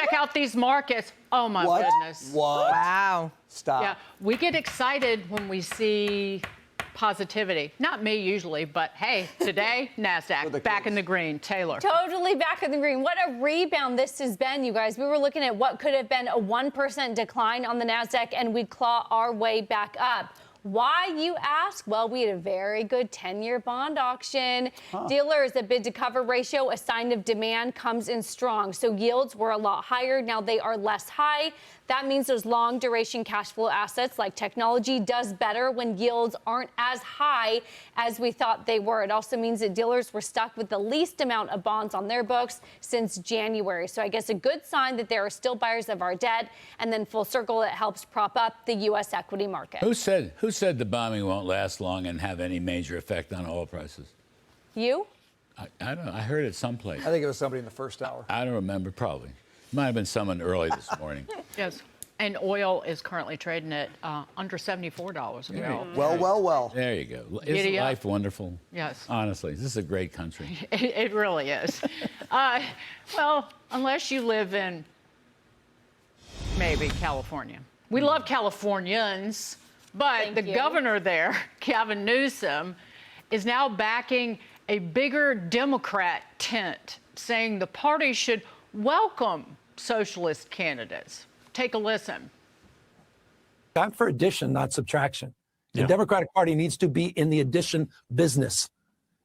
check out these markets. Oh, my What? goodness. What? Wow. Stop. Yeah, we get excited when we see positivity. Not me usually, but hey, today, NASDAQ back in the green. Taylor. Totally back in the green. What a rebound this has been, you guys. We were looking at what could have been a 1% decline on the NASDAQ, and we claw our way back up. Why, you ask? Well, we had a very good 10-year bond auction. Dealers, a bid to cover ratio, a sign of demand, comes in strong. So yields were a lot higher. Now they are less high. That means those long duration cash flow assets like technology does better when yields aren't as high as we thought they were. It also means that dealers were stuck with the least amount of bonds on their books since January. So I guess a good sign that there are still buyers of our debt. And then full circle, it helps prop up the U.S. equity market. Who said the bombing won't last long and have any major effect on oil prices? You? I don't know. I heard it someplace. I think it was somebody in the first hour. I don't remember. Probably. Might have been someone early this morning. Yes. And oil is currently trading at under $74 a barrel. Well. There you go. Giddy Isn't up. life wonderful? Yes. Honestly, this is a great country. It really is. Well, unless you live in maybe California. We love Californians, but Thank the you. governor there, Gavin Newsom, is now backing a bigger Democrat tent, saying the party should welcome socialist candidates. Take a listen. I'm for addition, not subtraction. The Democratic Party needs to be in the addition business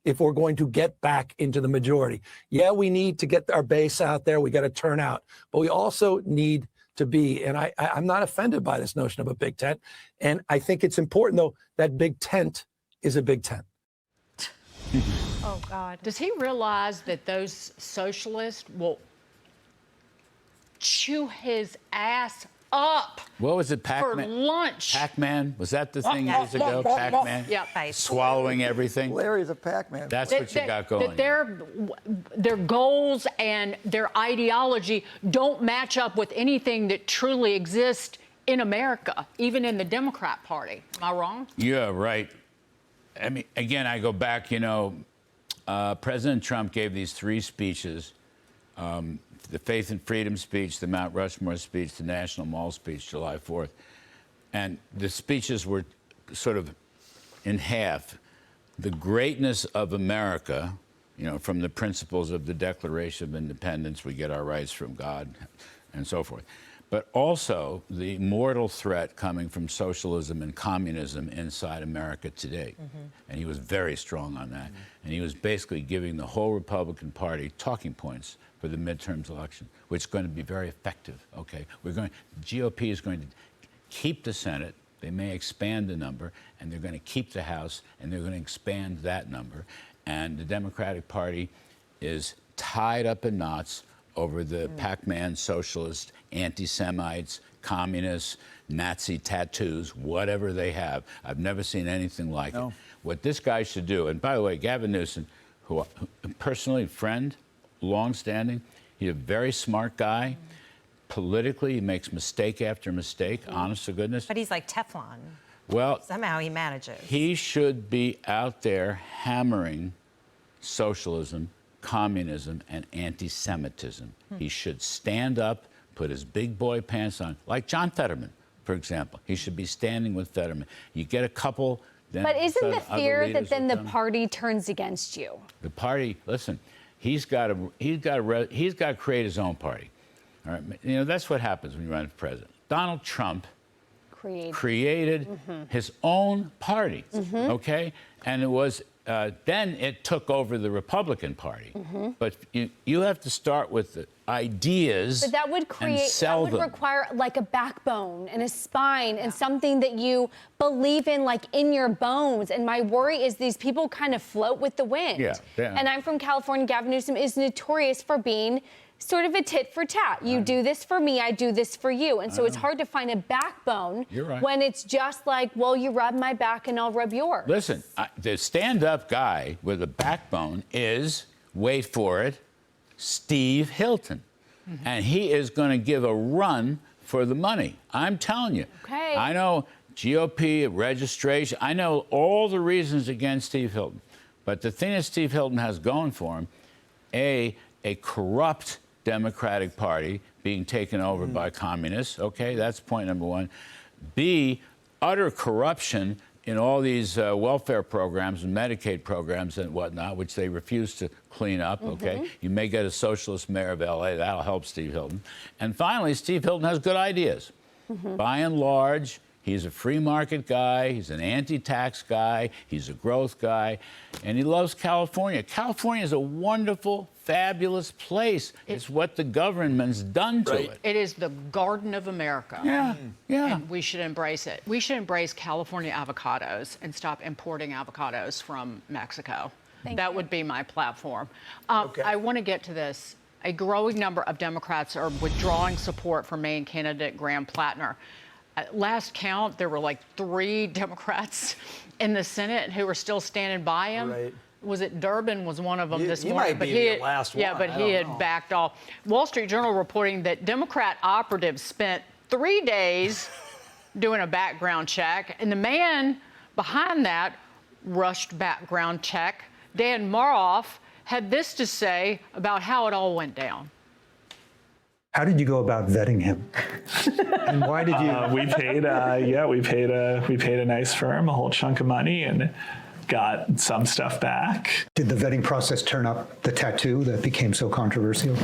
if we're going to get back into the majority. Yeah, we need to get our base out there. We got to turn out. But we also need to be, and I'm not offended by this notion of a big tent. And I think it's important, though, that big tent is a big tent. Oh, God. Does he realize that those socialists will chew his ass up What was it, for Pac-Man? lunch? Pac-Man? Was that the thing years ago? Pac-Man? Yeah. Swallowing everything? Larry's a Pac-Man. That's what you got going. That their goals and their ideology don't match up with anything that truly exists in America, even in the Democrat Party. Am I wrong? Yeah, right. I mean, again, I go back, President Trump gave these three speeches, the Faith and Freedom speech, the Mount Rushmore speech, the National Mall speech, July 4th. And the speeches were sort of in half. The greatness of America, from the principles of the Declaration of Independence, we get our rights from God, and so forth. But also the mortal threat coming from socialism and communism inside America today. And he was very strong on that. And he was basically giving the whole Republican Party talking points for the midterms election, which is going to be very effective, okay? GOP is going to keep the Senate. They may expand the number, and they're going to keep the House, and they're going to expand that number. And the Democratic Party is tied up in knots over the Pac-Man socialists, anti-Semites, communists, Nazi tattoos, whatever they have. I've never seen anything like it. What this guy should do, and by the way, Gavin Newsom, who personally, friend, long-standing, he's a very smart guy. Politically, he makes mistake after mistake, honest to goodness. But he's like Teflon. Well, Somehow he manages. he should be out there hammering socialism, communism, and anti-Semitism. He should stand up, put his big boy pants on, like John Fetterman, for example. He should be standing with Fetterman. You get a couple, then But isn't the other fear that leaders then will the come. party turns against you? The party, listen, he's got to create his own party. All right, that's what happens when you run for president. Donald Trump created his own party, okay? And it was, then it took over the Republican Party. But you have to start with the ideas But that would and create, sell that would them. require like a backbone and a spine and something that you believe in, like in your bones. And my worry is these people kind of float with the wind. Yeah. And I'm from California. Gavin Newsom is notorious for being sort of a tit for tat. You do this for me, I do this for you. And so it's hard to find a backbone when it's just like, well, you rub my back and I'll rub yours. Listen, the stand-up guy with a backbone is, wait for it, Steve Hilton. And he is going to give a run for the money. I'm telling you. Okay. I know GOP, registration. I know all the reasons against Steve Hilton. But the thing that Steve Hilton has going for him, a corrupt Democratic Party being taken over by communists. Okay, that's point number one. B, utter corruption in all these welfare programs and Medicaid programs and whatnot, which they refuse to clean up, okay? You may get a socialist mayor of LA, that'll help Steve Hilton. And finally, Steve Hilton has good ideas. By and large, he's a free market guy, he's an anti-tax guy, he's a growth guy, and he loves California. California is a wonderful, fabulous place. It's what the government's done to it. It is the garden of America. Yeah. And we should embrace it. We should embrace California avocados and stop importing avocados from Mexico. That would be my platform. I want to get to this. A growing number of Democrats are withdrawing support for Maine candidate Graham Plattner. At last count, there were like 3 Democrats in the Senate who were still standing by him. Right. Was it Durbin was one of them this He morning? might be the last yeah, one. but I he don't had know. backed off. Wall Street Journal reporting that Democrat operatives spent 3 days doing a background check, and the man behind that rushed background check, Dan Maroff, had this to say about how it all went down. How did you go about vetting him? And why did you? We paid a nice firm a whole chunk of money and got some stuff back. Did the vetting process turn up the tattoo that became so controversial?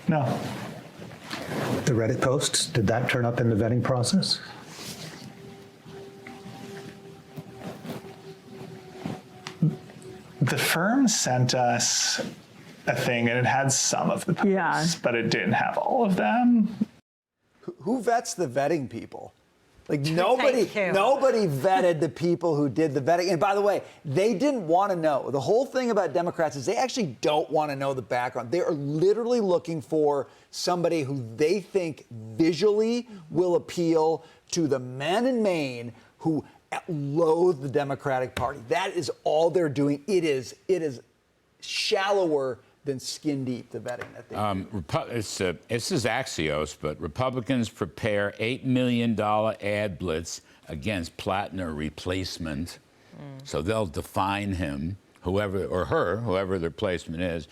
No. The Reddit posts, did that turn up in the vetting process? The firm sent us a thing and it had some of the posts, but it didn't have all of them. Who vets the vetting people? Like nobody vetted the people who did the vetting. And by the way, they didn't want to know. The whole thing about Democrats is they actually don't want to know the background. They are literally looking for somebody who they think visually will appeal to the men in Maine who loathe the Democratic Party. That is all they're doing. It is shallower than skin deep, the vetting that they do. This is Axios, but Republicans prepare $8 million ad blitz against Plattner replacement. So they'll define him, whoever or her, whoever their replacement is.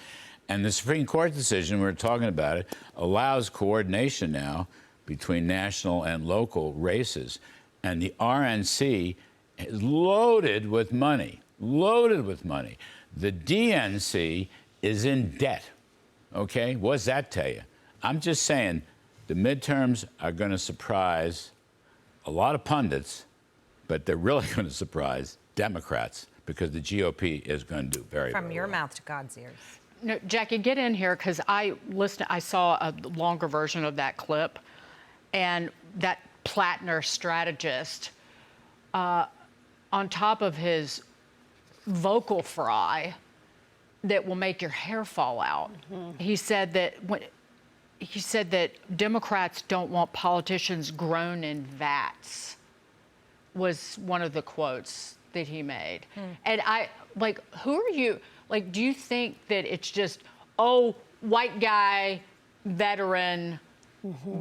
And the Supreme Court decision, we were talking about it, allows coordination now between national and local races. And the RNC is loaded with money, The DNC is in debt, okay? What does that tell you? I'm just saying the midterms are going to surprise a lot of pundits, but they're really going to surprise Democrats because the GOP is going to do very From very your well. mouth to God's ears. No, Jackie, get in here because I saw a longer version of that clip, and that Plattner strategist, on top of his vocal fry that will make your hair fall out, he said that Democrats don't want politicians grown in vats. Was one of the quotes that he made, and who are you? Like, do you think that it's just, white guy, veteran,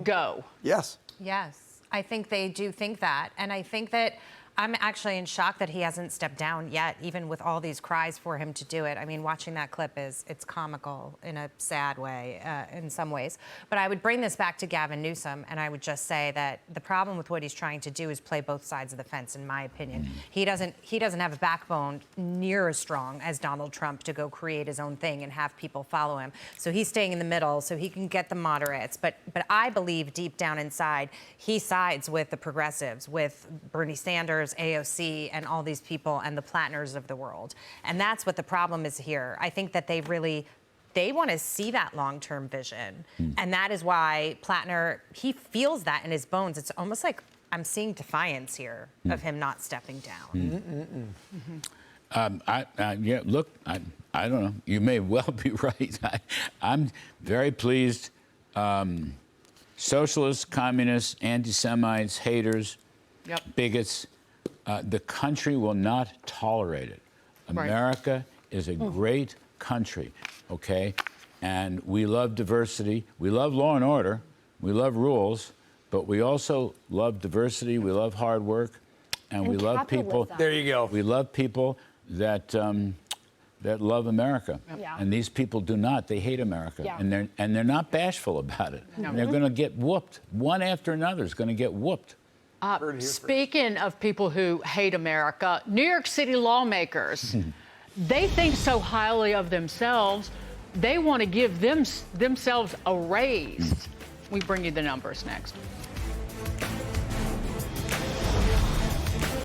go? Yes. Yes, I think they do think that. And I think that I'm actually in shock that he hasn't stepped down yet, even with all these cries for him to do it. I mean, watching that clip it's comical in a sad way in some ways. But I would bring this back to Gavin Newsom, and I would just say that the problem with what he's trying to do is play both sides of the fence, in my opinion. He doesn't have a backbone near as strong as Donald Trump to go create his own thing and have people follow him. So he's staying in the middle so he can get the moderates. But I believe deep down inside, he sides with the progressives, with Bernie Sanders, AOC, and all these people and the Plattners of the world. And that's what the problem is here. I think that they want to see that long-term vision. And that is why Plattner, he feels that in his bones. It's almost like I'm seeing defiance here of him not stepping down. Look, I don't know. You may well be right. I'm very pleased. Socialists, communists, anti-Semites, haters, bigots, the country will not tolerate it. America is a great country, okay? And we love diversity. We love law and order. We love rules. But we also love diversity. We love hard work. And we love people. There you go. We love people that that love America. Yeah. And these people do not. They hate America. Yeah. And they're not bashful about it. No. And they're going to get whooped. One after another is going to get whooped. Speaking of people who hate America, New York City lawmakers, they think so highly of themselves, they want to give themselves a raise. We bring you the numbers next.